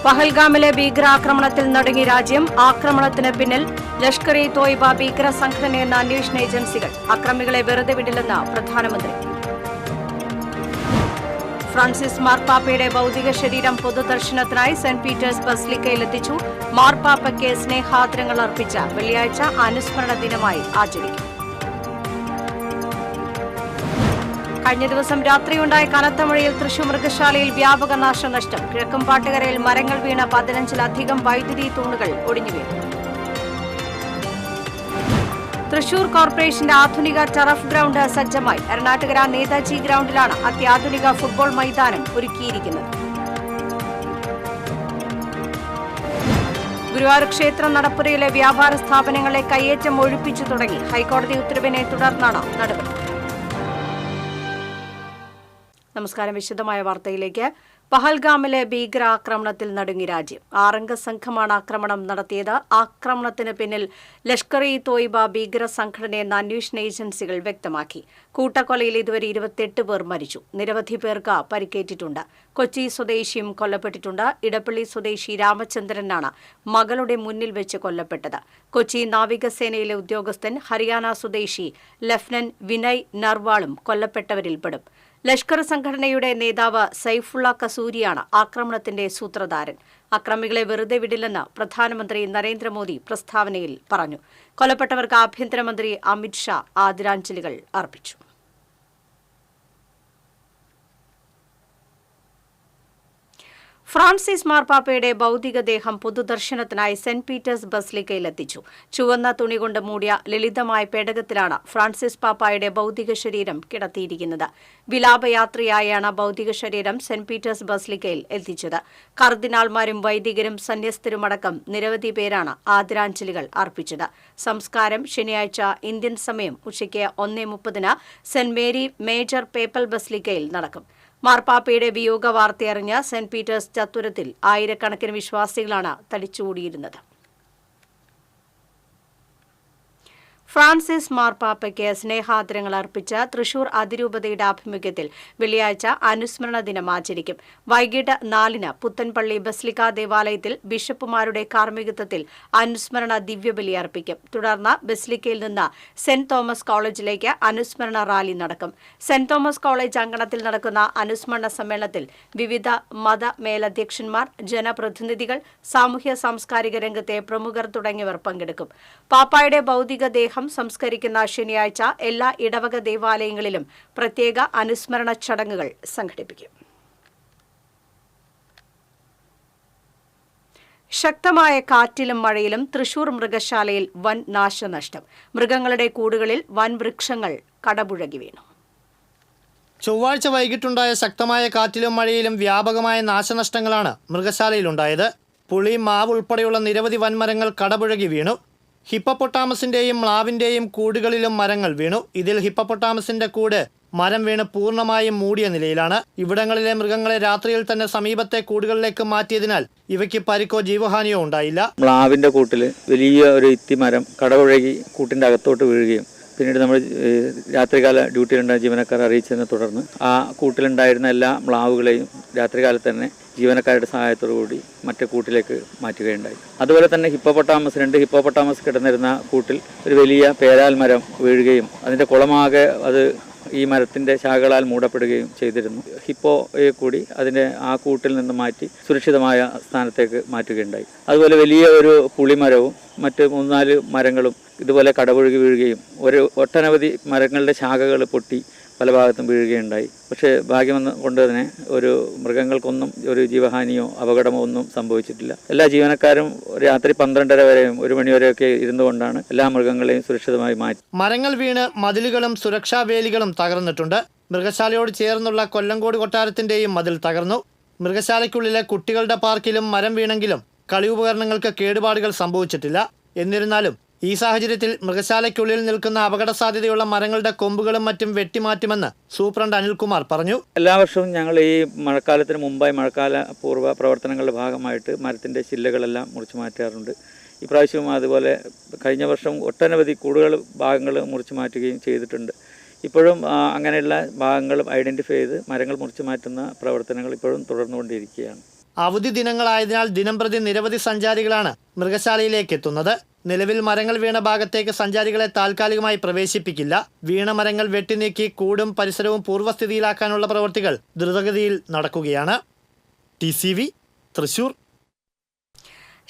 പഹൽഗാമിലെ ഭീകരാക്രമണത്തിൽ നടുങ്ങി രാജ്യം. ആക്രമണത്തിന് പിന്നിൽ ലഷ്കർ-ഇ-തോയ്ബ ഭീകര സംഘടനയെന്ന അന്വേഷണ ഏജൻസികൾ. അക്രമികളെ വെറുതെ വിടില്ലെന്ന് പ്രധാനമന്ത്രി. ഫ്രാൻസിസ് മാർപ്പാപ്പയുടെ ഭൌതിക ശരീരം പൊതുദർശനത്തിനായി സെന്റ് പീറ്റേഴ്സ് ബസിലിക്കയിലെത്തിച്ചു. മാർപ്പാപ്പയ്ക്ക് സ്നേഹാദരങ്ങൾ അർപ്പിച്ച വെള്ളിയാഴ്ച അനുസ്മരണ ദിനമായി ആചരിക്കും. കഴിഞ്ഞ ദിവസം രാത്രിയുണ്ടായ കനത്ത മഴയിൽ തൃശൂർ മൃഗശാലയിൽ വ്യാപക നാശനഷ്ടം. കിഴക്കുംപാട്ടുകരയിൽ മരങ്ങൾ വീണ 15-ലധികം വൈദ്യുതി തൂണുകൾ ഒടിഞ്ഞു വീണു. തൃശൂർ കോർപ്പറേഷന്റെ ആധുനിക ടറഫ് ഗ്രൌണ്ട് സജ്ജമായി. എറണാകുളം നേതാജി ഗ്രൌണ്ടിലാണ് അത്യാധുനിക ഫുട്ബോൾ മൈതാനം ഒരുക്കിയിരിക്കുന്നത്. ഗുരുവായൂർ ക്ഷേത്ര നടപ്പുരയിലെ വ്യാപാര സ്ഥാപനങ്ങളെ കയ്യേറ്റം ഒഴിപ്പിച്ചു തുടങ്ങി. ഹൈക്കോടതി ഉത്തരവിനെ തുടർന്നാണ് നടപടി. നമസ്കാരം. വിശദമായ വാർത്തയിലേക്ക്. പഹൽഗാമിലെ ഭീകരാക്രമണത്തിൽ നടുങ്ങി രാജ്യം. 6-അംഗ സംഘമാണ് ആക്രമണം നടത്തിയത്. ആക്രമണത്തിന് പിന്നിൽ ലഷ്കർ-ഇ-തോയ്ബ ഭീകര സംഘടനയെന്ന അന്വേഷണ ഏജൻസികൾ വ്യക്തമാക്കി. കൂട്ടക്കൊലയിൽ ഇതുവരെ 28 പേർ മരിച്ചു. നിരവധി പേർക്ക് പരിക്കേറ്റിട്ടുണ്ട്. കൊച്ചി സ്വദേശിയും കൊല്ലപ്പെട്ടിട്ടുണ്ട്. ഇടപ്പള്ളി സ്വദേശി രാമചന്ദ്രനാണ് മകളുടെ മുന്നിൽ വെച്ച് കൊല്ലപ്പെട്ടത്. കൊച്ചി നാവികസേനയിലെ ഉദ്യോഗസ്ഥൻ ഹരിയാന സ്വദേശി ലഫ്റ്റനന്റ് വിനയ് നർവാളും കൊല്ലപ്പെട്ടവരിൽപ്പെടും. ലഷ്കർ സംഘടനയുടെ നേതാവ് സൈഫുള്ള കസൂരിയാണ് ആക്രമണത്തിന്റെ സൂത്രധാരൻ. അക്രമികളെ വെറുതെ വിടില്ലെന്ന് പ്രധാനമന്ത്രി നരേന്ദ്രമോദി പ്രസ്താവനയിൽ പറഞ്ഞു. കൊല്ലപ്പെട്ടവർക്ക് ആഭ്യന്തരമന്ത്രി അമിത് ഷാ ആദരാഞ്ജലികൾ അർപ്പിച്ചു. ഫ്രാൻസിസ് മാർപ്പാപ്പയുടെ ഭൌതികദേഹം പൊതുദർശനത്തിനായി സെന്റ് പീറ്റേഴ്സ് ബസിലിക്കയിലെത്തിച്ചു. ചുവന്ന തുണി കൊണ്ട് മൂടിയ ലളിതമായ പേടകത്തിലാണ് ഫ്രാൻസിസ് പാപ്പായുടെ ഭൌതിക ശരീരം കിടത്തിയിരിക്കുന്നത്. വിലാപയാത്രയായാണ് ഭൌതിക ശരീരം സെന്റ് പീറ്റേഴ്സ് ബസിലിക്കയിൽ എത്തിച്ചത്. കർദിനാൾമാരും വൈദികരും സന്യസ്തരുമടക്കം നിരവധി പേരാണ് ആദരാഞ്ജലികൾ അർപ്പിച്ചത്. സംസ്കാരം ശനിയാഴ്ച ഇന്ത്യൻ സമയം ഉച്ചയ്ക്ക് 1:30 സെന്റ് മേരി മേജർ പേപ്പൽ ബസിലിക്കയിൽ നടക്കും. മാർപ്പാപ്പയുടെ വിയോഗ വാർത്തയറിഞ്ഞ സെന്റ് പീറ്റേഴ്സ് ചത്തുരത്തിൽ ആയിരക്കണക്കിന് വിശ്വാസികളാണ് തടിച്ചുകൂടിയിരുന്നത്. ഫ്രാൻസിസ് മാർപ്പാപ്പയ്ക്ക് സ്നേഹാദരങ്ങൾ അർപ്പിച്ച തൃശൂർ അതിരൂപതയുടെ ആഭിമുഖ്യത്തിൽ വെള്ളിയാഴ്ച അനുസ്മരണ ദിനം ആചരിക്കും. വൈകിട്ട് 4 പുത്തൻപള്ളി ബസിലിക്ക ദേവാലയത്തിൽ ബിഷപ്പുമാരുടെ കാർമ്മികത്വത്തിൽ അനുസ്മരണ ദിവ്യബലി അർപ്പിക്കും. തുടർന്ന് ബസിലിക്കയിൽ നിന്ന് സെന്റ് തോമസ് കോളേജിലേക്ക് അനുസ്മരണ റാലി നടക്കും. സെന്റ് തോമസ് കോളേജ് അങ്കണത്തിൽ നടക്കുന്ന അനുസ്മരണ സമ്മേളനത്തിൽ വിവിധ മത മേലധ്യക്ഷന്മാർ, ജനപ്രതിനിധികൾ, സാമൂഹ്യ സാംസ്കാരിക രംഗത്തെ പ്രമുഖർ തുടങ്ങിയവർ പങ്കെടുക്കും. പാപ്പായുടെ ഭൌതികദേഹം സംസ്കരിക്കുന്ന ശനിയാഴ്ച എല്ലാ ഇടവക ദേവാലയങ്ങളിലും പ്രത്യേക അനുസ്മരണ ചടങ്ങുകൾ സംഘടിപ്പിക്കും. ശക്തമായ കാറ്റിലും മഴയിലും തൃശൂർ മൃഗശാലയിൽ വൻ നാശനഷ്ടം. മൃഗങ്ങളുടെ കൂടുകളിൽ വൻ വൃക്ഷങ്ങൾ കടപുഴകി വീണു. ചൊവ്വാഴ്ച വൈകിട്ടുണ്ടായ ശക്തമായ കാറ്റിലും മഴയിലും വ്യാപകമായ നാശനഷ്ടങ്ങളാണ് മൃഗശാലയിലുണ്ടായത്. പുളി, മാവ് ഉൾപ്പെടെയുള്ള നിരവധി വൻമരങ്ങൾ കടപുഴകി വീണു. ഹിപ്പപ്പൊട്ടാമസിന്റെയും മ്ലാവിന്റെയും കൂടുകളിലും മരങ്ങൾ വീണു. ഇതിൽ ഹിപ്പപ്പൊട്ടാമസിന്റെ കൂട് മരം വീണ് പൂർണ്ണമായും മൂടിയ നിലയിലാണ്. ഇവിടങ്ങളിലെ മൃഗങ്ങളെ രാത്രിയിൽ തന്നെ സമീപത്തെ കൂടുകളിലേക്ക് മാറ്റിയതിനാൽ ഇവയ്ക്ക് പരിക്കോ ജീവഹാനിയോ ഉണ്ടായില്ല. മ്ലാവിന്റെ കൂട്ടില് വലിയ ഒരു ഇത്തിമരം കടപുഴകി കൂട്ടിന്റെ അകത്തോട്ട് വീഴുകയും പിന്നീട് നമ്മൾ രാത്രികാല ഡ്യൂട്ടിയിലുണ്ടായ ജീവനക്കാർ അറിയിച്ചതിനെ തുടർന്ന് ആ കൂട്ടിലുണ്ടായിരുന്ന എല്ലാ മ്ലാവുകളെയും രാത്രികാലത്ത് തന്നെ ജീവനക്കാരുടെ സഹായത്തോടു കൂടി മറ്റേ കൂട്ടിലേക്ക് മാറ്റുകയുണ്ടായി. അതുപോലെ തന്നെ ഹിപ്പോപ്പൊട്ടാമസ് കിടന്നിരുന്ന കൂട്ടിൽ ഒരു വലിയ പേരാൽ മരം വീഴുകയും അതിൻ്റെ കുളമാകെ അത് ഈ മരത്തിൻ്റെ ശാഖകളാൽ മൂടപ്പെടുകയും ചെയ്തിരുന്നു. ഹിപ്പോയെ കൂടി അതിൻ്റെ ആ കൂട്ടിൽ നിന്ന് മാറ്റി സുരക്ഷിതമായ സ്ഥാനത്തേക്ക് മാറ്റുകയുണ്ടായി. അതുപോലെ വലിയ ഒരു പുളിമരവും മറ്റ് 3-4 മരങ്ങളും ഇതുപോലെ കടപുഴകി വീഴുകയും ഒട്ടനവധി മരങ്ങളുടെ ശാഖകൾ പൊട്ടി പല ഭാഗത്തും വീഴുകയുണ്ടായി. പക്ഷേ ഭാഗ്യം കൊണ്ട് തന്നെ ഒരു മൃഗങ്ങൾക്കൊന്നും ഒരു ജീവഹാനിയോ അപകടമോ ഒന്നും സംഭവിച്ചിട്ടില്ല. എല്ലാ ജീവനക്കാരും രാത്രി 12:30 വരെയും 1 മണി വരെയൊക്കെ ഇരുന്നുകൊണ്ടാണ് എല്ലാ മൃഗങ്ങളെയും സുരക്ഷിതമായി മാറ്റി. മരങ്ങൾ വീണ് മതിലുകളും സുരക്ഷാ വേലികളും തകർന്നിട്ടുണ്ട്. മൃഗശാലയോട് ചേർന്നുള്ള കൊല്ലങ്കോട് കൊട്ടാരത്തിന്റെയും മതിൽ തകർന്നു. മൃഗശാലയ്ക്കുള്ളിലെ കുട്ടികളുടെ പാർക്കിലും മരം വീണെങ്കിലും കളി ഉപകരണങ്ങൾക്ക് കേടുപാടുകൾ സംഭവിച്ചിട്ടില്ല. എന്നിരുന്നാലും ഈ സാഹചര്യത്തിൽ മൃഗശാലയ്ക്കുള്ളിൽ നിൽക്കുന്ന അപകട സാധ്യതയുള്ള മരങ്ങളുടെ കൊമ്പുകളും മറ്റും വെട്ടിമാറ്റുമെന്ന് സൂപ്രണ്ട് അനിൽകുമാർ പറഞ്ഞു. എല്ലാ വർഷവും ഞങ്ങൾ ഈ മഴക്കാലത്തിന് മുമ്പായി മഴക്കാല പൂർവ്വ പ്രവർത്തനങ്ങളുടെ ഭാഗമായിട്ട് മരത്തിൻ്റെ ചില്ലകളെല്ലാം മുറിച്ചു മാറ്റാറുണ്ട്. ഇപ്രാവശ്യവും അതുപോലെ കഴിഞ്ഞ വർഷം ഒട്ടനവധി ഭാഗങ്ങൾ മുറിച്ചു മാറ്റുകയും ചെയ്തിട്ടുണ്ട്. ഇപ്പോഴും അങ്ങനെയുള്ള ഭാഗങ്ങൾ ഐഡൻറ്റിഫൈ ചെയ്ത് മരങ്ങൾ മുറിച്ചു മാറ്റുന്ന പ്രവർത്തനങ്ങൾ ഇപ്പോഴും തുടർന്നുകൊണ്ടിരിക്കുകയാണ്. അവധി ദിനങ്ങളായതിനാൽ ദിനംപ്രതി നിരവധി സഞ്ചാരികളാണ് മൃഗശാലയിലേക്ക് എത്തുന്നത്. നിലവിൽ മരങ്ങൾ വീണ ഭാഗത്തേക്ക് സഞ്ചാരികളെ താൽക്കാലികമായി പ്രവേശിപ്പിക്കില്ല. വീണ മരങ്ങൾ വെട്ടിനീക്കി കൂടും പരിസരവും പൂർവ്വസ്ഥിതിയിലാക്കാനുള്ള പ്രവൃത്തികൾ ദ്രുതഗതിയിൽ നടക്കുകയാണ്. TCV തൃശൂർ.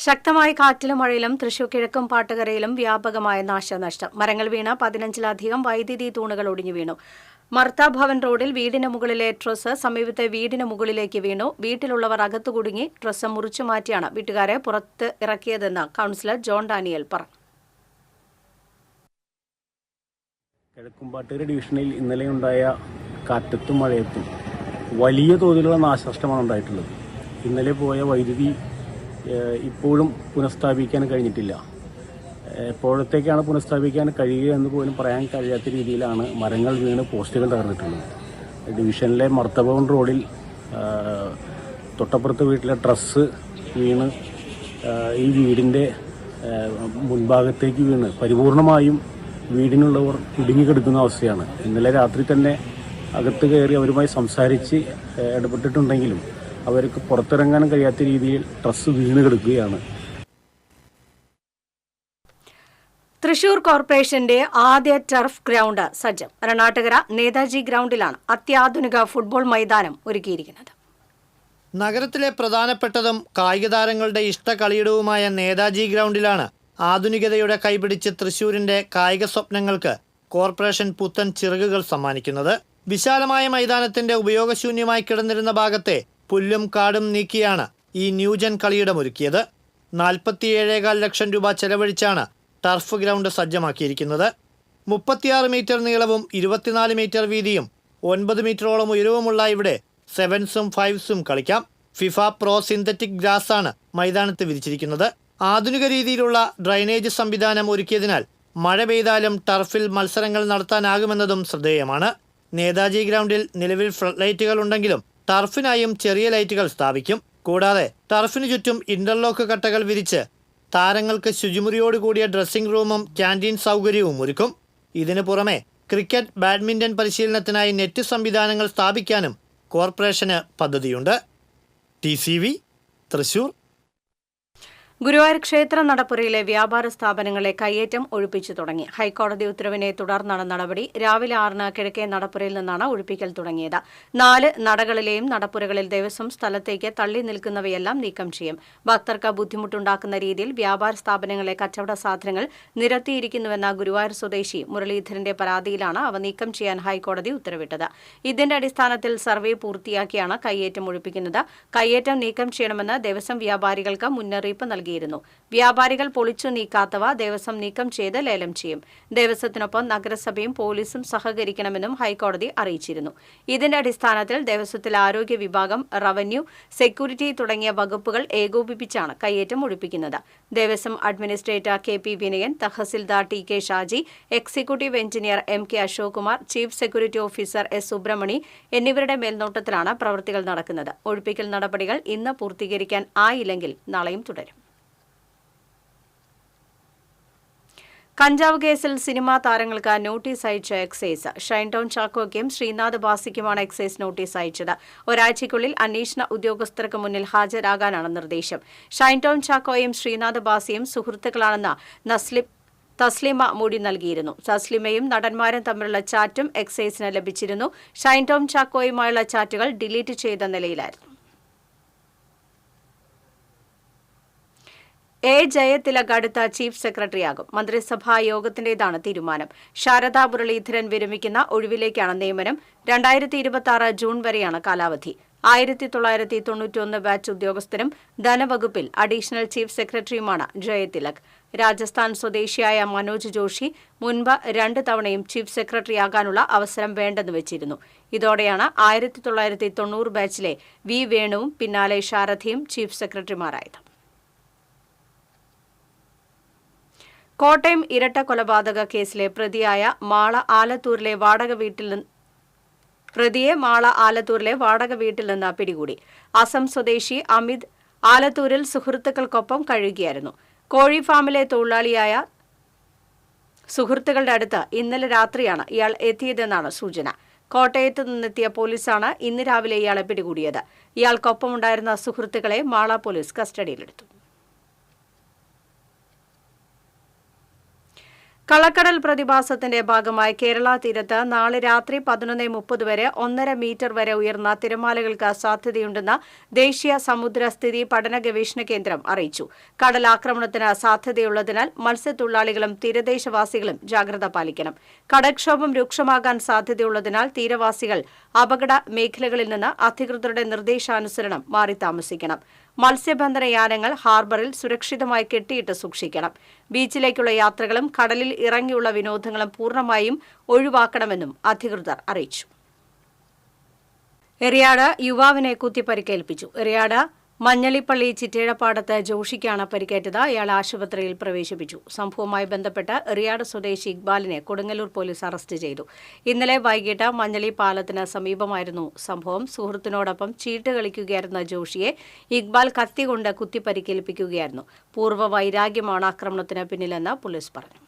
ശക്തമായ കാറ്റിലും മഴയിലും തൃശൂർ കിഴക്കും പാട്ടുകരയിലും വ്യാപകമായ നാശനഷ്ടം. മരങ്ങൾ വീണ് 15-ലധികം വൈദ്യുതി തൂണുകൾ ഒടിഞ്ഞു വീണു. മർത്ത ഭവൻ റോഡിൽ വീടിന് മുകളിലെ ട്രസ് സമീപത്തെ വീടിന് മുകളിലേക്ക് വീണു. വീട്ടിലുള്ളവർ അകത്തു കുടുങ്ങി. ട്രസ് മുറിച്ചു മാറ്റിയാണ് വീട്ടുകാരെ പുറത്ത് ഇറക്കിയതെന്ന് കൗൺസിലർ ജോൺ ഡാനിയൽ പറഞ്ഞു. കിഴക്കുംപാട്ടുകര ഡിവിഷനിൽ ഇന്നലെയുണ്ടായ കാറ്റത്തും മഴയത്തും വലിയ തോതിലുള്ള നാശനഷ്ടമാണ് ഉണ്ടായിട്ടുള്ളത്. ഇന്നലെ പോയ വൈദ്യുതി ഇപ്പോഴും പുനഃസ്ഥാപിക്കാൻ കഴിഞ്ഞിട്ടില്ല. എപ്പോഴത്തേക്കാണ് പുനഃസ്ഥാപിക്കാൻ കഴിയുക എന്ന് പോലും പറയാൻ കഴിയാത്ത രീതിയിലാണ് മരങ്ങൾ വീണ് പോസ്റ്റുകൾ തകർന്നിട്ടുള്ളത്. ഡിവിഷനിലെ മർത്തഭവൻ റോഡിൽ തൊട്ടപ്പുറത്തെ വീട്ടിലെ ട്രസ് വീണ് ഈ വീടിൻ്റെ മുൻഭാഗത്തേക്ക് വീണ് പരിപൂർണമായും വീടിനുള്ളവർ കുടുങ്ങിക്കിടക്കുന്ന അവസ്ഥയാണ്. ഇന്നലെ രാത്രി തന്നെ അകത്ത് കയറി അവരുമായി സംസാരിച്ച് ഇടപെട്ടിട്ടുണ്ടെങ്കിലും അവർക്ക് പുറത്തിറങ്ങാൻ കഴിയാത്ത രീതിയിൽ ട്രസ് വീണ് കിടക്കുകയാണ്. തൃശൂർ കോർപ്പറേഷന്റെ ആദ്യ ടർഫ് ഗ്രൗണ്ട് സജ്ജം. രണാട്ടുകര നേതാജി ഗ്രൗണ്ടിലാണ് അത്യാധുനിക ഫുട്ബോൾ മൈതാനം ഒരുക്കിയിരിക്കുന്നത്. നഗരത്തിലെ പ്രധാനപ്പെട്ടതും കായിക താരങ്ങളുടെ ഇഷ്ട കളിയിടവുമായ നേതാജി ഗ്രൗണ്ടിലാണ് ആധുനികതയുടെ കൈപിടിച്ച് തൃശൂരിന്റെ കായിക സ്വപ്നങ്ങൾക്ക് കോർപ്പറേഷൻ പുത്തൻ ചിറകുകൾ സമ്മാനിക്കുന്നത്. വിശാലമായ മൈതാനത്തിന്റെ ഉപയോഗശൂന്യമായി കിടന്നിരുന്ന ഭാഗത്തെ പുല്ലും കാടും നീക്കിയാണ് ഈ ന്യൂജൻ കളിയിടമൊരുക്കിയത്. 47.4 ലക്ഷം രൂപ ചെലവഴിച്ചാണ് ടർഫ് ഗ്രൗണ്ട് സജ്ജമാക്കിയിരിക്കുന്നത്. 36 മീറ്റർ നീളവും 24 മീറ്റർ വീതിയും 9 മീറ്ററോളം ഉയരവുമുള്ള ഇവിടെ 7സും 5സും കളിക്കാം. ഫിഫ പ്രോ സിന്തറ്റിക് ഗ്രാസാണ് മൈതാനത്ത് വിരിച്ചിരിക്കുന്നത്. ആധുനിക രീതിയിലുള്ള ഡ്രൈനേജ് സംവിധാനം ഒരുക്കിയതിനാൽ മഴ പെയ്താലും ടർഫിൽ മത്സരങ്ങൾ നടത്താനാകുമെന്നതും ശ്രദ്ധേയമാണ്. നേതാജി ഗ്രൗണ്ടിൽ നിലവിൽ ഫ്ലഡ് ലൈറ്റുകൾ ഉണ്ടെങ്കിലും ടർഫിനായും ചെറിയ ലൈറ്റുകൾ സ്ഥാപിക്കും. കൂടാതെ ടർഫിനു ചുറ്റും ഇന്റർലോക്ക് കട്ടകൾ വിരിച്ച് താരങ്ങൾക്ക് ശുചിമുറിയോടുകൂടിയ ഡ്രസ്സിംഗ് റൂമും ക്യാൻറ്റീൻ സൗകര്യവും ഒരുക്കും. ഇതിനു പുറമെ ക്രിക്കറ്റ്, ബാഡ്മിന്റൺ പരിശീലനത്തിനായി നെറ്റ് സംവിധാനങ്ങൾ സ്ഥാപിക്കാനും കോർപ്പറേഷന് പദ്ധതിയുണ്ട്. TCV തൃശൂർ. ഗുരുവായൂർ ക്ഷേത്ര നടപ്പുരയിലെ വ്യാപാര സ്ഥാപനങ്ങളെ കയ്യേറ്റം ഒഴിപ്പിച്ചു തുടങ്ങി. ഹൈക്കോടതി ഉത്തരവിനെ തുടർന്നാണ് നടപടി. രാവിലെ 6-ന് കിഴക്കേ നടപ്പുരയിൽ നിന്നാണ് ഒഴിപ്പിക്കൽ തുടങ്ങിയത്. 4 നടകളിലെയും നടപ്പുരകളിൽ ദേവസ്വം സ്ഥലത്തേക്ക് തള്ളി നിൽക്കുന്നവയെല്ലാം നീക്കം ചെയ്യും. ഭക്തർക്ക് ബുദ്ധിമുട്ടുണ്ടാക്കുന്ന രീതിയിൽ വ്യാപാര സ്ഥാപനങ്ങളെ കച്ചവട സാധനങ്ങൾ നിരത്തിയിരിക്കുന്നുവെന്ന ഗുരുവായൂർ സ്വദേശി മുരളീധരന്റെ പരാതിയിലാണ് അവ നീക്കം ചെയ്യാൻ ഹൈക്കോടതി ഉത്തരവിട്ടത്. ഇതിന്റെ അടിസ്ഥാനത്തിൽ സർവേ പൂർത്തിയാക്കിയാണ് കയ്യേറ്റം ഒഴിപ്പിക്കുന്നത്. കയ്യേറ്റം നീക്കം ചെയ്യണമെന്ന് ദേവസ്വം വ്യാപാരികൾക്ക് മുന്നറിയിപ്പ് നൽകി. വ്യാപാരികൾ പൊളിച്ചു നീക്കാത്തവ ദേവസ്വം നീക്കം ചെയ്ത് ലേലം ചെയ്യും. ദേവസ്വത്തിനൊപ്പം നഗരസഭയും പോലീസും സഹകരിക്കണമെന്നും ഹൈക്കോടതി അറിയിച്ചിരുന്നു. ഇതിന്റെ അടിസ്ഥാനത്തിൽ ദേവസ്വത്തിലെ ആരോഗ്യ വിഭാഗം, റവന്യൂ, സെക്യൂരിറ്റി തുടങ്ങിയ വകുപ്പുകൾ ഏകോപിപ്പിച്ചാണ് കയ്യേറ്റം ഒഴിപ്പിക്കുന്നത്. Devaswom administrator KP Vinayan, tahsildar TK Shaji, executive engineer MK Ashok Kumar, chief security officer S Subramani എന്നിവരുടെ മേൽനോട്ടത്തിലാണ് പ്രവൃത്തികൾ നടക്കുന്നത്. ഒഴിപ്പിക്കൽ നടപടികൾ ഇന്ന് പൂർത്തീകരിക്കാൻ ആയില്ലെങ്കിൽ നാളെയും തുടരും. കഞ്ചാവ് കേസിൽ സിനിമാ താരങ്ങൾക്ക് നോട്ടീസ് അയച്ച എക്സൈസ്. ഷൈൻ ടൗൺ ചാക്കോയ്ക്കും ശ്രീനാഥ് ബാസിക്കുമാണ് എക്സൈസ് നോട്ടീസ് അയച്ചത്. ഒരാഴ്ചയ്ക്കുള്ളിൽ അന്വേഷണ ഉദ്യോഗസ്ഥർക്ക് മുന്നിൽ ഹാജരാകാനാണ് നിർദ്ദേശം. ഷൈൻ ടൗൺ ചാക്കോയും ശ്രീനാഥ് ബാസിയും സുഹൃത്തുക്കളാണെന്ന് തസ്ലിമ മൊഴി നൽകിയിരുന്നു. തസ്ലിമയും നടന്മാരും തമ്മിലുള്ള ചാറ്റും എക്സൈസിന് ലഭിച്ചിരുന്നു. ഷൈൻ ടൗൺ ചാക്കോയുമായുള്ള ചാറ്റുകൾ ഡിലീറ്റ് ചെയ്ത നിലയിലായിരുന്നു. ജയതിലക് അടുത്ത ചീഫ് സെക്രട്ടറിയാകും. മന്ത്രിസഭാ യോഗത്തിന്റേതാണ് തീരുമാനം. ശാരദാ മുരളീധരൻ വിരമിക്കുന്ന ഒഴിവിലേക്കാണ് നിയമനം. 2026 ജൂൺ വരെയാണ് കാലാവധി. 1991 ബാച്ച് ഉദ്യോഗസ്ഥരും ധനവകുപ്പിൽ അഡീഷണൽ ചീഫ് സെക്രട്ടറിയുമാണ് ജയതിലക്. രാജസ്ഥാൻ സ്വദേശിയായ മനോജ് ജോഷി മുൻപ് 2 തവണയും ചീഫ് സെക്രട്ടറിയാകാനുള്ള അവസരം വേണ്ടെന്ന് വെച്ചിരുന്നു. ഇതോടെയാണ് 1990 ബാച്ചിലെ V വേണുവും പിന്നാലെ ശാരദയും ചീഫ് സെക്രട്ടറിമാരായത്. കോട്ടയം ഇരട്ട കൊലപാതക കേസിലെ പ്രതിയെ മാള ആലത്തൂരിലെ വാടക വീട്ടിൽ നിന്ന് പിടികൂടി. അസം സ്വദേശി അമിത് ആലത്തൂരിൽ സുഹൃത്തുക്കൾക്കൊപ്പം കഴിയുകയായിരുന്നു. കോഴി ഫാമിലെ തൊഴിലാളിയായ സുഹൃത്തുക്കളുടെ അടുത്ത് ഇന്നലെ രാത്രിയാണ് ഇയാൾ എത്തിയതെന്നാണ് സൂചന. കോട്ടയത്ത് നിന്നെത്തിയ പോലീസാണ് ഇന്ന് രാവിലെ ഇയാളെ പിടികൂടിയത്. ഇയാൾക്കൊപ്പമുണ്ടായിരുന്ന സുഹൃത്തുക്കളെ മാള പോലീസ് കസ്റ്റഡിയിലെടുത്തു. കള്ളക്കടൽ പ്രതിഭാസത്തിന്റെ ഭാഗമായി കേരള തീരത്ത് നാളെ രാത്രി 11:30 വരെ 1.5 മീറ്റർ വരെ ഉയർന്ന തിരമാലകൾക്ക് സാധ്യതയുണ്ടെന്ന് ദേശീയ സമുദ്രസ്ഥിതി പഠന ഗവേഷണ കേന്ദ്രം അറിയിച്ചു. കടലാക്രമണത്തിന് സാധ്യതയുള്ളതിനാൽ മത്സ്യത്തൊഴിലാളികളും തീരദേശവാസികളും ജാഗ്രത പാലിക്കണം. കടൽക്ഷോഭം രൂക്ഷമാകാൻ സാധ്യതയുള്ളതിനാൽ തീരവാസികൾ അപകട മേഖലകളിൽ നിന്ന് അധികൃതരുടെ നിർദ്ദേശാനുസരണം മാറി താമസിക്കണം. മത്സ്യബന്ധന യാനങ്ങൾ ഹാർബറിൽ സുരക്ഷിതമായി കെട്ടിയിട്ട് സൂക്ഷിക്കണം. ബീച്ചിലേക്കുള്ള യാത്രകളും കടലിൽ ഇറങ്ങിയുള്ള വിനോദങ്ങളും പൂർണ്ണമായും ഒഴിവാക്കണമെന്നും അധികൃതർ അറിയിച്ചു. എറിയാട് യുവാവിനെ കുത്തിപ്പരിക്കേൽപ്പിച്ചു. എറിയാട് മഞ്ഞളിപ്പള്ളി ചിറ്റേഴപ്പാടത്ത് ജോഷിക്കാണ് പരിക്കേറ്റത്. ഇയാളെ ആശുപത്രിയിൽ പ്രവേശിപ്പിച്ചു. സംഭവവുമായി ബന്ധപ്പെട്ട് എറിയാട് സ്വദേശി ഇക്ബാലിനെ കൊടുങ്ങല്ലൂർ പോലീസ് അറസ്റ്റ് ചെയ്തു. ഇന്നലെ വൈകിട്ട് മഞ്ഞളി പാലത്തിന് സമീപമായിരുന്നു സംഭവം. സുഹൃത്തിനോടൊപ്പം ചീട്ട് കളിക്കുകയായിരുന്ന ജോഷിയെ ഇക്ബാൽ കത്തികൊണ്ട് കുത്തിപ്പരിക്കേൽപ്പിക്കുകയായിരുന്നു. പൂർവ്വ വൈരാഗ്യമാണ് ആക്രമണത്തിന് പിന്നിലെന്ന് പോലീസ് പറഞ്ഞു.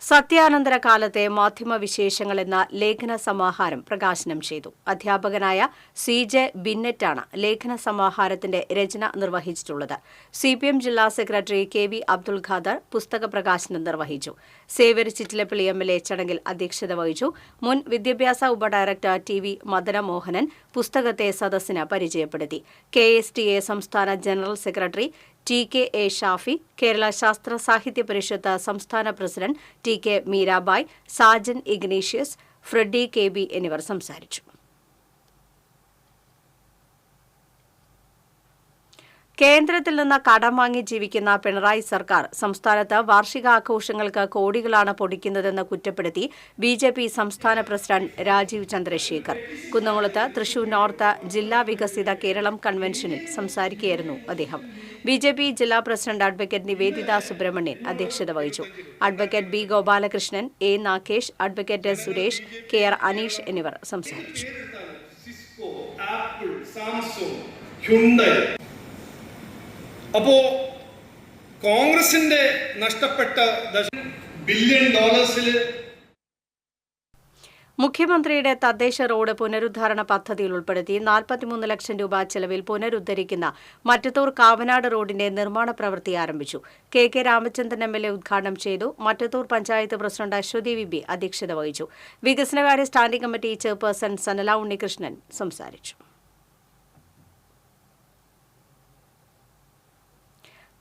സത്യാനന്തര കാലത്തെ മാധ്യമവിശേഷങ്ങൾ എന്ന ലേഖന സമാഹാരം പ്രകാശനം ചെയ്തു. അധ്യാപകനായ CJ ബിന്നറ്റാണ് ലേഖന സമാഹാരത്തിന്റെ രചന നിർവഹിച്ചിട്ടുള്ളത്. CPM ജില്ലാ സെക്രട്ടറി KV അബ്ദുൽ ഖാദർ പുസ്തക പ്രകാശനം നിർവഹിച്ചു. സേവ്യർ ചിറ്റിലപ്പള്ളി MLA ചടങ്ങിൽ അധ്യക്ഷത വഹിച്ചു. മുൻ വിദ്യാഭ്യാസ ഉപഡയറക്ടർ TV മദനമോഹനൻ പുസ്തകത്തെ സദസ്സിന് പരിചയപ്പെടുത്തി. KSTA സംസ്ഥാന general secretary TKA Shafi, Kerala Sastra Sahitya Parishad സംസ്ഥാന president TK Meerabai, Sajan Ignatius, Freddy KB എന്നിവർ സംസാരിച്ചു. കേന്ദ്രത്തിൽ നിന്ന് കടം വാങ്ങി ജീവിക്കുന്ന പിണറായി സർക്കാർ സംസ്ഥാനത്ത് വാർഷികാഘോഷങ്ങൾക്ക് കോടികളാണ് പൊടിക്കുന്നതെന്ന് കുറ്റപ്പെടുത്തി BJP സംസ്ഥാന പ്രസിഡന്റ് രാജീവ് ചന്ദ്രശേഖർ. കുന്നംകുളത്ത് തൃശൂർ നോർത്ത് ജില്ലാ വികസിത കേരളം കൺവെൻഷനിൽ സംസാരിക്കുകയായിരുന്നു അദ്ദേഹം. BJP ജില്ലാ പ്രസിഡന്റ് അഡ്വക്കേറ്റ് നിവേദിത സുബ്രഹ്മണ്യൻ അധ്യക്ഷത വഹിച്ചു. Advocate B Gopalakrishnan, A Nagesh, advocate Suresh, KR Aneesh എന്നിവർ സംസാരിച്ചു. അപ്പോ കോൺഗ്രസിന്റെ നഷ്ടപ്പെട്ട $1 ബില്യൺ മുഖ്യമന്ത്രിയുടെ തദ്ദേശ റോഡ് പുനരുദ്ധാരണ പദ്ധതിയിൽ ഉൾപ്പെടുത്തി 43 ലക്ഷം രൂപ ചെലവിൽ പുനരുദ്ധരിക്കുന്ന മറ്റത്തൂർ കാവനാട് റോഡിന്റെ നിർമ്മാണ പ്രവൃത്തി ആരംഭിച്ചു. KK രാമചന്ദ്രൻ MLA ഉദ്ഘാടനം ചെയ്തു. മറ്റത്തൂർ പഞ്ചായത്ത് പ്രസിഡന്റ് അശ്വതി VB അധ്യക്ഷത വഹിച്ചു. വികസനകാര്യ സ്റ്റാൻഡിംഗ് കമ്മിറ്റി ചെയർപേഴ്സൺ സനല ഉണ്ണികൃഷ്ണൻ സംസാരിച്ചു.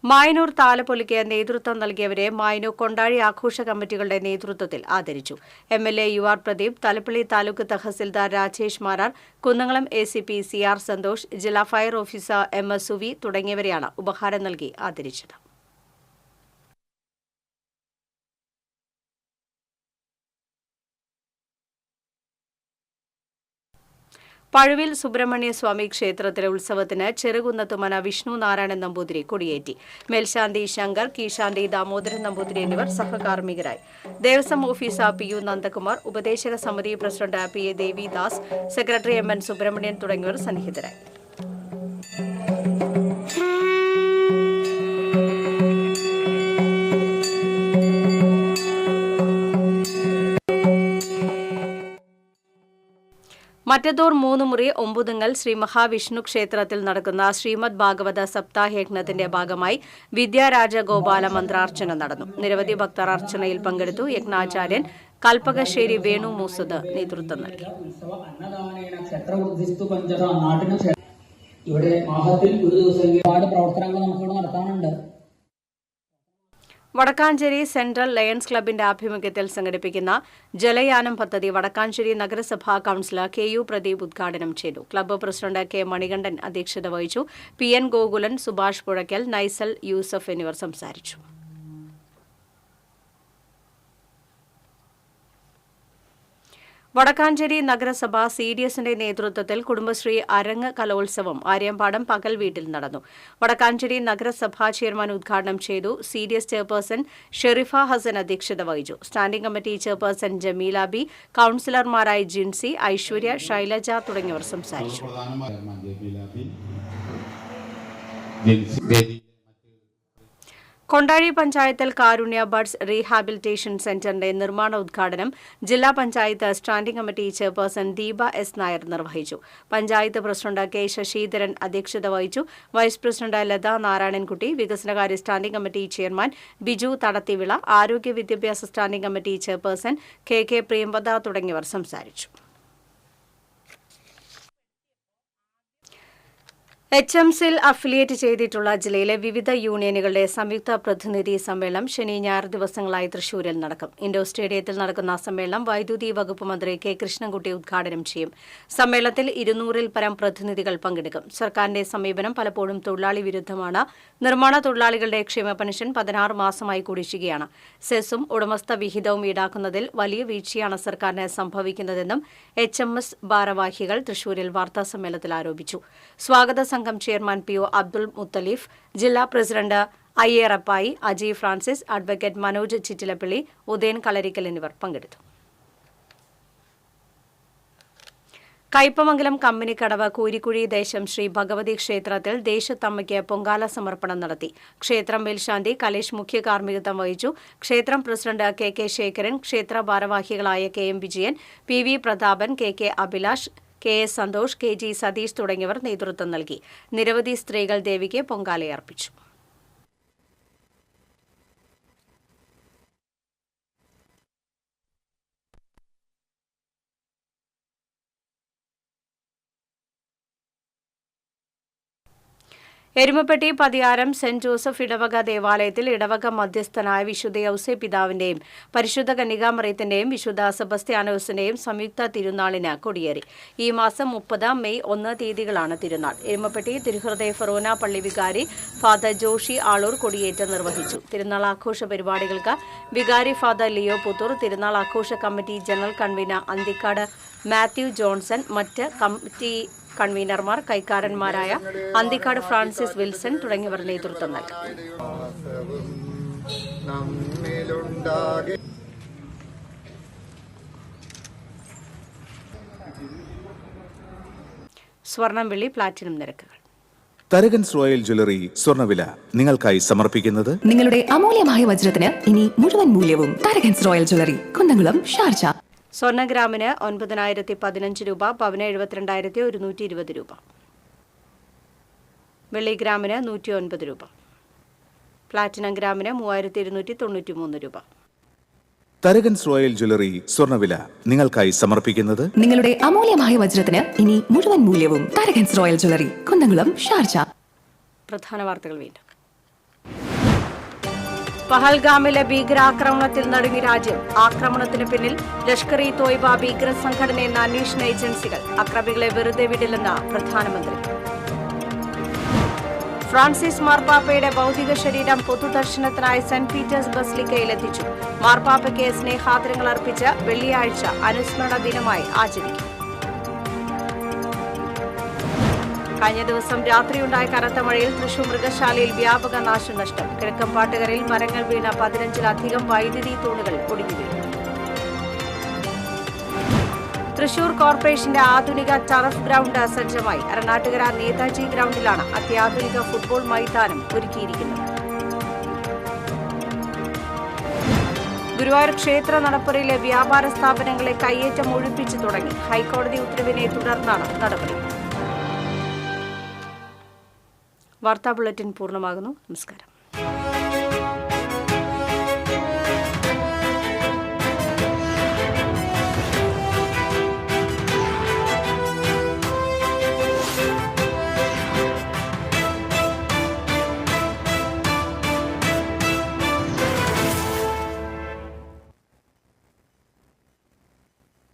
മായനൂർ താലപ്പൊലിക്ക് നേതൃത്വം നൽകിയവരെ മായനൂർ കൊണ്ടാഴി ആഘോഷ കമ്മിറ്റികളുടെ നേതൃത്വത്തിൽ ആദരിച്ചു. MLA UR Pradeep, Thalappilly taluk tahsildar Rajesh Marar, Kunnamkulam ACP CR Santhosh, ജില്ലാ ഫയർ ഓഫീസർ MS സുവി തുടങ്ങിയവരെയാണ് ഉപഹാരം നൽകി ആദരിച്ചത്. പഴുവിൽ സുബ്രഹ്മണ്യ സ്വാമി ക്ഷേത്രത്തിലെ ഉത്സവത്തിന് ചെറുകുന്നത്തുമന വിഷ്ണു നാരായണൻ നമ്പൂതിരി കൊടിയേറ്റി. മേൽശാന്തി ശങ്കർ, കീഴ്ശാന്തി ദാമോദരൻ നമ്പൂതിരി എന്നിവർ സഹകാർമ്മികരായി. ദേവസ്വം ഓഫീസർ PU നന്ദകുമാർ, ഉപദേശക സമിതി president PA Devidas, secretary MN Subrahmanyan തുടങ്ങിയവർ സന്നിഹിതരായി. മറ്റത്തൂർ 3 മുറി ഒമ്പുതുങ്ങൽ ശ്രീ മഹാവിഷ്ണു ക്ഷേത്രത്തിൽ നടക്കുന്ന ശ്രീമദ് ഭാഗവത സപ്താഹയജ്ഞത്തിന്റെ ഭാഗമായി വിദ്യാരാജഗോപാല മന്ത്രാർച്ചന നടന്നു. നിരവധി ഭക്തർ അർച്ചനയിൽ പങ്കെടുത്തു. യജ്ഞാചാര്യൻ കൽപ്പകശ്ശേരി വേണു മൂസദ് നേതൃത്വം നൽകി. ഇവിടെ മാസത്തിൽ ഒരു ദിവസം ഒരുപാട് പ്രവർത്തനങ്ങൾ നമുക്കിവിടെ നടത്താനുണ്ട്. വടക്കാഞ്ചേരി സെൻട്രൽ ലയൺസ് ക്ലബിന്റെ ആഭിമുഖ്യത്തിൽ സംഘടിപ്പിക്കുന്ന ജലയാനം പദ്ധതി വടക്കാഞ്ചേരി നഗരസഭാ കൌൺസിലർ KU പ്രദീപ് ഉദ്ഘാടനം ചെയ്തു. ക്ലബ്ബ് പ്രസിഡന്റ് K മണികണ്ഠൻ അധ്യക്ഷത വഹിച്ചു. PN ഗോകുലൻ, സുഭാഷ് പുഴയ്ക്കൽ, നൈസൽ യൂസഫ് എന്നിവർ സംസാരിച്ചു. വടക്കാഞ്ചേരി നഗരസഭ CDSന്റെ നേതൃത്വത്തിൽ കുടുംബശ്രീ അരങ്ങ് കലോത്സവം ആര്യമ്പാടം പകൽ വീട്ടിൽ നടന്നു. വടക്കാഞ്ചേരി നഗരസഭാ ചെയർമാൻ ഉദ്ഘാടനം ചെയ്തു. CDS ചെയർപേഴ്സൺ ഷെറിഫ ഹസൻ അധ്യക്ഷത വഹിച്ചു. Standing committee chairperson Jameela B, കൌൺസിലർമാരായ ജിൻസി, ഐശ്വര്യ, ശൈലജ തുടങ്ങിയവർ സംസാരിച്ചു. കൊണ്ടാഴി പഞ്ചായത്തിൽ കാരുണ്യ ബഡ്സ് റീഹാബിലിറ്റേഷൻ സെന്ററിന്റെ നിർമ്മാണ ഉദ്ഘാടനം ജില്ലാ panchayat standing committee chairperson Deepa S Nair നിർവഹിച്ചു. പഞ്ചായത്ത് പ്രസിഡന്റ് കെ ശശിധരൻ അധ്യക്ഷത വഹിച്ചു. വൈസ് പ്രസിഡന്റ് ലത നാരായണൻകുട്ടി, വികസനകാര്യ standing committee chairman Biju Thadathivila, ആരോഗ്യ വിദ്യാഭ്യാസ standing committee chairperson K Priyamvada തുടങ്ങിയവർ സംസാരിച്ചു. HMCയിൽ അഫിലിയേറ്റ് ചെയ്തിട്ടുള്ള ജില്ലയിലെ വിവിധ യൂണിയനുകളുടെ സംയുക്ത പ്രതിനിധി സമ്മേളനം ശനി ഞായർ ദിവസങ്ങളായി തൃശൂരിൽ നടക്കും. ഇൻഡോർ സ്റ്റേഡിയത്തിൽ നടക്കുന്ന സമ്മേളനം വൈദ്യുതി വകുപ്പ് മന്ത്രി കെ കൃഷ്ണൻകുട്ടി ഉദ്ഘാടനം ചെയ്യും. സമ്മേളനത്തിൽ 200-ൽ പരം പ്രതിനിധികൾ പങ്കെടുക്കും. സർക്കാരിന്റെ സമീപനം പലപ്പോഴും തൊഴിലാളി വിരുദ്ധമാണ്. നിർമ്മാണ തൊഴിലാളികളുടെ ക്ഷേമ പെൻഷൻ 16 മാസമായി കുടിശ്ശികയാണ്. സെസ്സും ഉടമസ്ഥ വിഹിതവും ഈടാക്കുന്നതിൽ വലിയ വീഴ്ചയാണ് സർക്കാരിന് സംഭവിക്കുന്നതെന്നും HMS ഭാരവാഹികൾ തൃശൂരിൽ വാർത്താസമ്മേളനത്തിൽ ആരോപിച്ചു. സ്വാഗത സംഘം ചെയർമാൻ PO അബ്ദുൾ മുത്തലീഫ്, ജില്ലാ president IA Rappai, Aji Francis, advocate Manoj Chittilappally, Udayan Kalarikkal എന്നിവർ പങ്കെടുത്തു. കയ്പമംഗലം കമ്പനിക്കടവ് കൂരിക്കുഴി ദേശം ശ്രീ ഭഗവതി ക്ഷേത്രത്തിൽ ദേശത്തമ്മയ്ക്ക് പൊങ്കാല സമർപ്പണം നടത്തി. ക്ഷേത്രം മേൽശാന്തി കലേഷ് മുഖ്യ കാർമ്മികത്വം വഹിച്ചു. ക്ഷേത്രം പ്രസിഡന്റ് KK ശേഖരൻ, ക്ഷേത്ര ഭാരവാഹികളായ KM Vijayan, PV Prathapan, KK Abhilash, KS Santhosh, KG Satheesh തുടങ്ങിയവർ നേതൃത്വം നൽകി. നിരവധി സ്ത്രീകൾ ദേവിക്ക് പൊങ്കാലയർപ്പിച്ചു. എരുമപ്പെട്ടി പതിയാരം സെന്റ് ജോസഫ് ഇടവക ദേവാലയത്തിൽ ഇടവക മധ്യസ്ഥനായ വിശുദ്ധ യൗസേ പിതാവിന്റെയും പരിശുദ്ധ കന്യകാമറിയത്തിന്റെയും വിശുദ്ധ സെബസ്ത്യാനോസിന്റെയും സംയുക്ത തിരുനാളിന് കൊടിയേറി. ഈ മാസം 30, മെയ് 1 തീയതികളാണ് തിരുനാൾ. എരുമപ്പെട്ടി തിരുഹൃദയ ഫെറോന പള്ളി വികാരി ഫാദർ ജോഷി ആളൂർ കൊടിയേറ്റ് നിർവഹിച്ചു. തിരുനാൾ ആഘോഷ പരിപാടികൾക്ക് വികാരി ഫാദർ ലിയോ പുത്തൂർ, തിരുനാൾ ആഘോഷ committee general convener Anthikad Mathew Johnson, മറ്റ് കമ്മിറ്റി കൺവീനർമാർ, കൈക്കാരന്മാരായ അന്തിക്കാട് ഫ്രാൻസിസ് വിൽസൺ തുടങ്ങിയവർ നേതൃത്വം നൽകി. സ്വർണം, വെള്ളി, പ്ലാറ്റിനം നിരക്കുകൾ. തരകൻസ് റോയൽ ജ്വല്ലറി സ്വർണ്ണവില നിങ്ങൾക്കായി സമർപ്പിക്കുന്നത് നിങ്ങളുടെ അമൂല്യമായ വജ്രത്തിന് ഇനി മുഴുവൻ മൂല്യവും Tharakans royal jewellery, Kunnamkulam, Sharjah. സ്വർണ്ണ ഗ്രാമിന് 9,015 രൂപ, പവന് 72,120 രൂപ. വെള്ളി ഗ്രാമിന് 109 രൂപ. പ്ലാറ്റിനം ഗ്രാമിന് 3,293 രൂപ. തരകൻസ് റോയൽ ജ്വല്ലറി സ്വർണ്ണവില നിങ്ങൾക്കായി സമർപ്പിക്കുന്നത് നിങ്ങളുടെ അമൂല്യമായ വജ്രത്തിന് ഇനി മുഴുവൻ മൂല്യവും Tharakans royal jewellery, Kunnamkulam, Sharjah. പ്രധാന വാർത്തകൾ വീണ്ടും. പഹൽഗാമിലെ ഭീകരാക്രമണത്തിൽ നടുങ്ങി രാജ്യം. ആക്രമണത്തിന് പിന്നിൽ ലഷ്കർ-ഇ-തോയ്ബ ഭീകര സംഘടനയെന്ന അന്വേഷണ ഏജൻസികൾ. അക്രമികളെ വെറുതെ വിടില്ലെന്ന് പ്രധാനമന്ത്രി. ഫ്രാൻസിസ് മാർപ്പാപ്പയുടെ ഭൗതിക ശരീരം പൊതുദർശനത്തിനായി സെന്റ് പീറ്റേഴ്സ് ബസിലിക്കയിലെത്തിച്ചു. മാർപ്പാപ്പയ്ക്ക് സ്നേഹാദരങ്ങൾ അർപ്പിച്ച് വെള്ളിയാഴ്ച അനുസ്മരണ ദിനമായി ആചരിക്കും. കഴിഞ്ഞ ദിവസം രാത്രിയുണ്ടായ കനത്ത മഴയിൽ തൃശൂർ മൃഗശാലയിൽ വ്യാപക നാശനഷ്ടം. കിഴക്കമ്പാട്ടുകരയിൽ മരങ്ങൾ വീണ 15-ലധികം വൈദ്യുതി തൂണുകൾ ഒടിഞ്ഞു വീണു. തൃശൂർ കോർപ്പറേഷന്റെ ആധുനിക ടർഫ് ഗ്രൗണ്ട് സജ്ജമായി. അരണാട്ടുകര നേതാജി ഗ്രൗണ്ടിലാണ് അത്യാധുനിക ഫുട്ബോൾ മൈതാനം ഒരുക്കിയിരിക്കുന്നത്. ഗുരുവായൂർ ക്ഷേത്ര നടപ്പുരയിലെ വ്യാപാര സ്ഥാപനങ്ങളെ കയ്യേറ്റം ഒഴിപ്പിച്ചു തുടങ്ങി. ഹൈക്കോടതി ഉത്തരവിനെ തുടർന്നാണ് നടപടി. വാർത്താ ബുള്ളറ്റിൻ പൂർണ്ണമാകുന്നു. നമസ്കാരം.